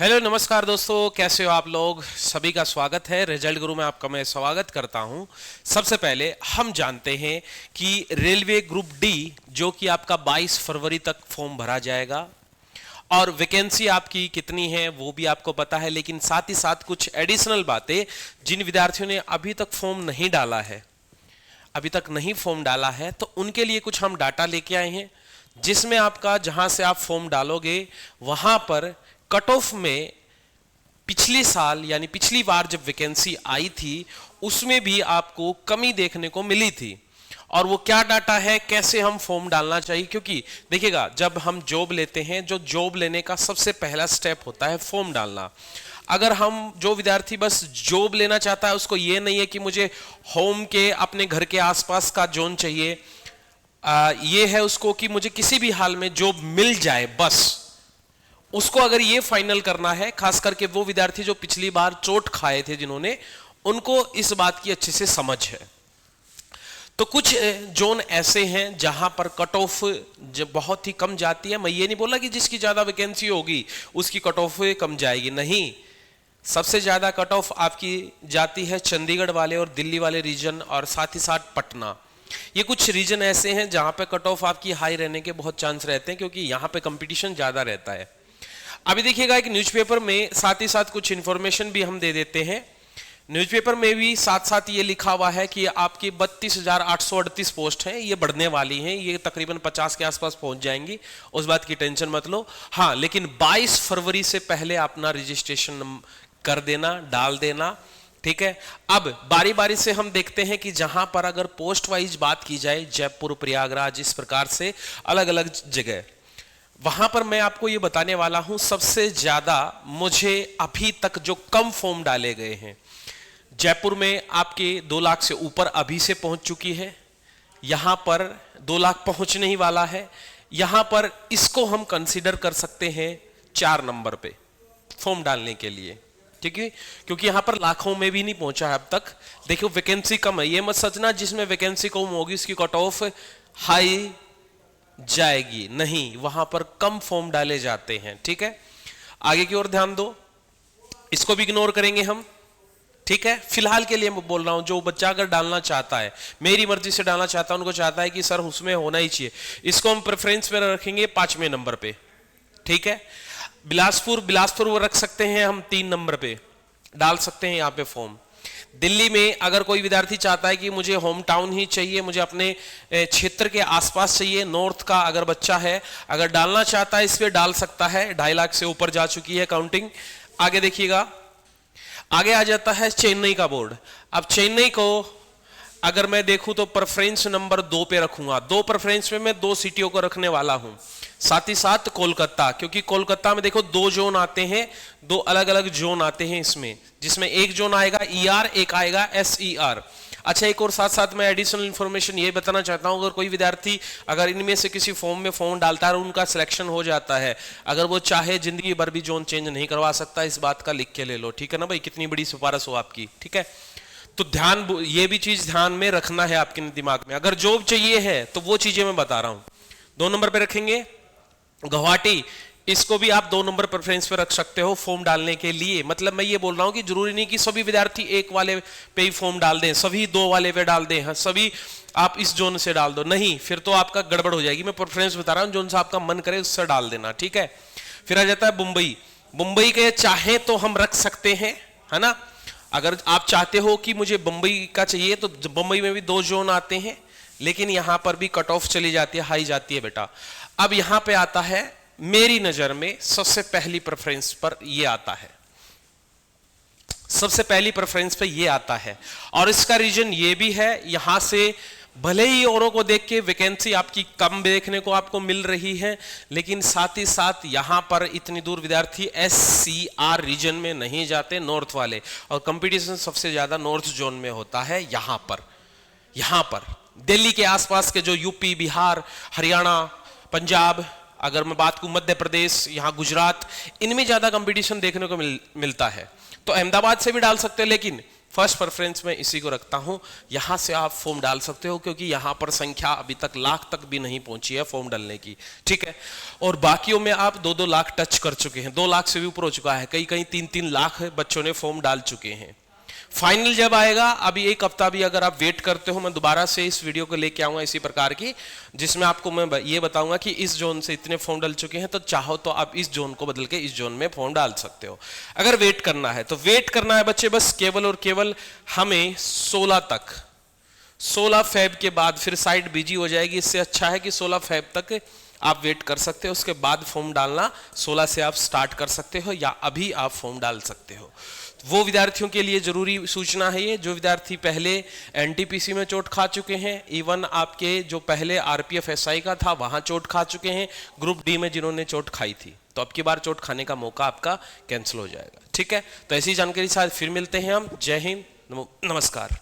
Hello नमस्कार दोस्तों, कैसे हो आप लोग। सभी का स्वागत है। रिजल्ट गुरु में आपका मैं स्वागत करता हूं। सबसे पहले हम जानते हैं कि रेलवे ग्रुप डी जो कि आपका 22 फरवरी तक फॉर्म भरा जाएगा और वैकेंसी आपकी कितनी है वो भी आपको पता है, लेकिन साथ ही साथ कुछ एडिशनल बातें जिन विद्यार्थियों ने अभी तक फॉर्म नहीं डाला है, तो उनके लिए कुछ हम डाटा लेके आए हैं, जिसमें आपका जहां से आप फॉर्म डालोगे वहां पर कट ऑफ में पिछले साल यानी पिछली बार जब वैकेंसी आई थी उसमें भी आपको कमी देखने को मिली थी। और वो क्या डाटा है, कैसे हम फॉर्म डालना चाहिए, क्योंकि देखिएगा जब हम जॉब लेते हैं, जो जॉब लेने का सबसे पहला स्टेप होता है फॉर्म डालना। अगर हम जो विद्यार्थी बस जॉब लेना चाहता है, उसको ये नहीं है कि मुझे होम के अपने घर के आसपास का जोन चाहिए, ये है उसको कि मुझे किसी भी हाल में जॉब मिल जाए, बस उसको अगर ये फाइनल करना है, खास करके वो विद्यार्थी जो पिछली बार चोट खाए थे जिन्होंने, उनको इस बात की अच्छे से समझ है। तो कुछ जोन ऐसे हैं जहां पर कट ऑफ बहुत ही कम जाती है। मैं ये नहीं बोला कि जिसकी ज्यादा वैकेंसी होगी उसकी कट ऑफ कम जाएगी, नहीं। सबसे ज्यादा कट ऑफ आपकी जाती है चंडीगढ़ वाले और दिल्ली वाले रीजन, और साथ ही साथ पटना। ये कुछ रीजन ऐसे हैं जहां पे कट ऑफ आपकी हाई रहने के बहुत चांस रहते हैं, क्योंकि यहां पे कंपटीशन ज्यादा रहता है। अभी देखिएगा एक न्यूज़पेपर में साथ ही साथ कुछ इंफॉर्मेशन भी हम दे देते हैं। न्यूज़पेपर में भी साथ साथ ये लिखा हुआ है कि आपकी 32,838 पोस्ट हैं, ये बढ़ने वाली हैं, ये तकरीबन 50 के आसपास पहुंच जाएंगी, उस बात की टेंशन मत लो। हाँ, लेकिन 22 फरवरी से पहले अपना रजिस्ट्रेशन कर देना, डाल देना, ठीक है। अब बारी बारी से हम देखते हैं कि जहां पर अगर पोस्ट वाइज बात की जाए, जयपुर, प्रयागराज, इस प्रकार से अलग अलग जगह, वहां पर मैं आपको ये बताने वाला हूं सबसे ज्यादा मुझे अभी तक जो कम फॉर्म डाले गए हैं। जयपुर में आपके 2 लाख से ऊपर अभी से पहुंच चुकी है, यहां पर 2 लाख पहुंचने ही वाला है। यहां पर इसको हम कंसीडर कर सकते हैं 4 नंबर पे फॉर्म डालने के लिए, ठीक है, क्योंकि यहां पर लाखों में भी नहीं पहुंचा है अब तक। देखियो वैकेंसी कम है, ये मत सोचना जिसमें वैकेंसी कम होगी उसकी कट ऑफ हाई जाएगी, नहीं, वहां पर कम फॉर्म डाले जाते हैं, ठीक है। आगे की ओर ध्यान दो, इसको भी इग्नोर करेंगे हम, ठीक है। फिलहाल के लिए मैं बोल रहा हूं, जो बच्चा अगर डालना चाहता है, मेरी मर्जी से डालना चाहता है, उनको चाहता है कि सर उसमें होना ही चाहिए, इसको हम प्रेफरेंस पे रखेंगे 5वें नंबर पे, ठीक है। बिलासपुर रख सकते हैं हम 3 नंबर पे, डाल सकते हैं यहां पे फॉर्म। दिल्ली में अगर कोई विद्यार्थी चाहता है कि मुझे होम टाउन ही चाहिए, मुझे अपने क्षेत्र के आसपास चाहिए, नॉर्थ का अगर बच्चा है, अगर डालना चाहता है इस पे डाल सकता है। 2.5 लाख से ऊपर जा चुकी है काउंटिंग। आगे देखिएगा, आगे आ जाता है चेन्नई का बोर्ड। अब चेन्नई को अगर मैं देखूं तो प्रेफरेंस नंबर 2 पे रखूंगा। 2 प्रेफरेंस में मैं 2 सिटियों को रखने वाला हूं, साथ ही साथ कोलकाता, क्योंकि कोलकाता में देखो 2 जोन आते हैं, 2 अलग अलग जोन आते हैं इसमें, जिसमें एक जोन आएगा ER, एक आएगा SER। अच्छा, एक और साथ साथ मैं एडिशनल इंफॉर्मेशन ये बताना चाहता हूं, अगर कोई विद्यार्थी अगर इनमें से किसी फॉर्म में फॉर्म डालता है और उनका सिलेक्शन हो जाता है, अगर वो चाहे जिंदगी भर भी जोन चेंज नहीं करवा सकता, इस बात का लिख के ले लो, ठीक है ना भाई, कितनी बड़ी सिफारिश हो आपकी, ठीक है। तो ध्यान, ये भी चीज ध्यान में रखना है आपके दिमाग में। अगर जॉब चाहिए है तो वो चीजें मैं बता रहा हूं। 2 नंबर पे रखेंगे गुवाहाटी, इसको भी आप 2 नंबर प्रेफरेंस पे रख सकते हो फॉर्म डालने के लिए। मतलब मैं ये बोल रहा हूं कि जरूरी नहीं कि सभी विद्यार्थी 1 वाले पे ही फॉर्म डाल दें, सभी 2 वाले पे डाल दें, सभी आप इस जोन से डाल दो, नहीं, फिर तो आपका गड़बड़ हो जाएगी। मैं प्रेफरेंस बता रहा हूं, जोन सा आपका मन करे उससे डाल देना, ठीक है। फिर आ जाता है मुंबई के चाहे तो हम रख सकते हैं, है ना। अगर आप चाहते हो कि मुझे मुंबई का चाहिए तो मुंबई में भी 2 जोन आते हैं, लेकिन यहां पर भी कट ऑफ चली जाती है, हाई जाती है बेटा। अब यहां पे आता है, मेरी नजर में सबसे पहली प्रेफरेंस पर ये आता है, सबसे पहली प्रेफरेंस पे ये आता है। और इसका रीजन ये भी है, यहां से भले ही औरों को देख के वैकेंसी आपकी कम देखने को आपको मिल रही है, लेकिन साथ ही साथ यहां पर इतनी दूर विद्यार्थी SCR रीजन में नहीं जाते, नॉर्थ वाले, और कंपटीशन सबसे ज्यादा नॉर्थ जोन में होता है। यहां पर दिल्ली के आसपास के जो यूपी, बिहार, हरियाणा, पंजाब, अगर मैं बात करूं मध्य प्रदेश, यहां गुजरात, इनमें ज्यादा कंपटीशन देखने को मिलता है। तो अहमदाबाद से भी डाल सकते हैं, लेकिन फर्स्ट प्रेफरेंस में इसी को रखता हूं। यहां से आप फॉर्म डाल सकते हो क्योंकि यहां पर संख्या अभी तक लाख तक भी नहीं पहुंची है फॉर्म डालने की, ठीक है। और बाकियों में आप 2-2 लाख टच कर चुके हैं, 2 लाख से भी ऊपर हो चुका है, कई कई 3-3 लाख बच्चों ने फॉर्म डाल चुके हैं। फाइनल जब आएगा, अभी एक हफ्ता भी अगर आप वेट करते हो, मैं दोबारा से इस वीडियो को लेके आऊंगा इसी प्रकार की, जिसमें आपको मैं ये बताऊंगा कि इस जोन से इतने फॉर्म डाल चुके हैं, तो चाहो तो आप इस जोन को बदल के इस जोन में फॉर्म डाल सकते हो। अगर वेट करना है तो वेट करना है बच्चे, बस केवल और केवल हमें 16 तक, 16 फेब के बाद फिर साइट बिजी हो जाएगी। इससे अच्छा है कि 16 फेब तक आप वेट कर सकते हो, उसके बाद फॉर्म डालना 16 से आप स्टार्ट कर सकते हो या अभी आप फॉर्म डाल सकते हो। वो विद्यार्थियों के लिए जरूरी सूचना है ये, जो विद्यार्थी पहले एनटीपीसी में चोट खा चुके हैं, इवन आपके जो पहले आरपीएफ एसआई का था वहां चोट खा चुके हैं, ग्रुप डी में जिन्होंने चोट खाई थी, तो अब की बार चोट खाने का मौका आपका कैंसिल हो जाएगा, ठीक है। तो ऐसी जानकारी के साथ फिर मिलते हैं हम। जय हिंद, नमस्कार।